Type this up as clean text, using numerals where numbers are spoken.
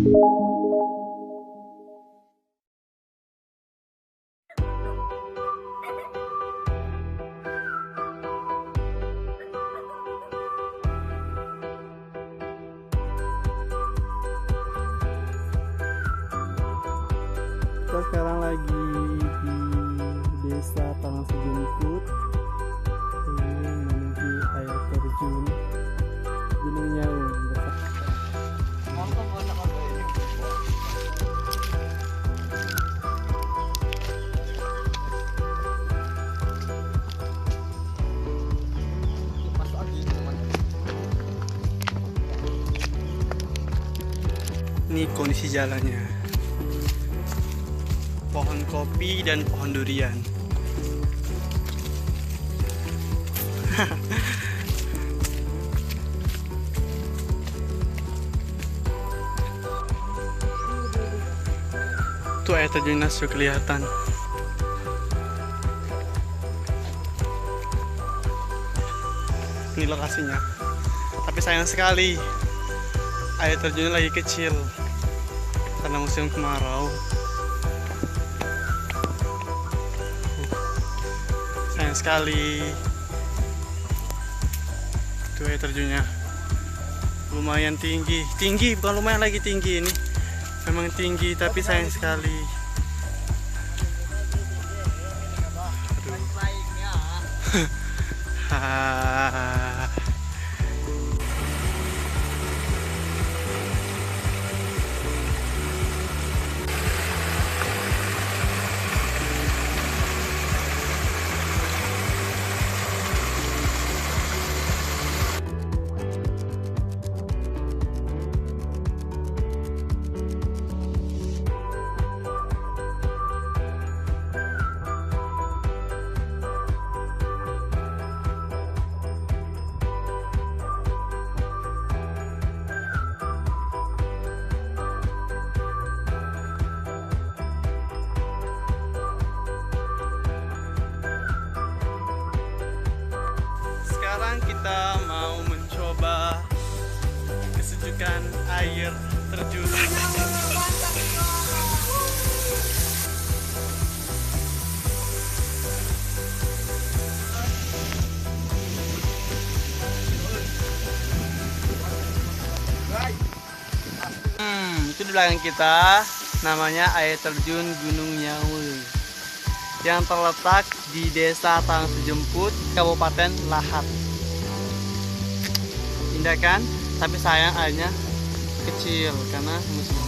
Kita sekarang lagi di desa Tanah Sejumput, ini menuju air terjun Gunung NYAWE. Ini kondisi jalannya, pohon kopi dan pohon durian. Tuh air terjunnya sudah kelihatan. Ini lokasinya, tapi sayang sekali air terjunnya lagi kecil karena musim kemarau. Sayang sekali. Tuh air terjunnya lumayan tinggi, bukan lumayan lagi tinggi, ini memang tinggi tapi sayang sekali. Aduh. Sekarang kita mau mencoba kesejukan air terjun. Itu di belakang kita namanya air terjun Gunung NYAWE yang terletak di Desa Tanah Sejumput, Kabupaten LAHAT. Indah kan? Tapi sayang airnya kecil karena musim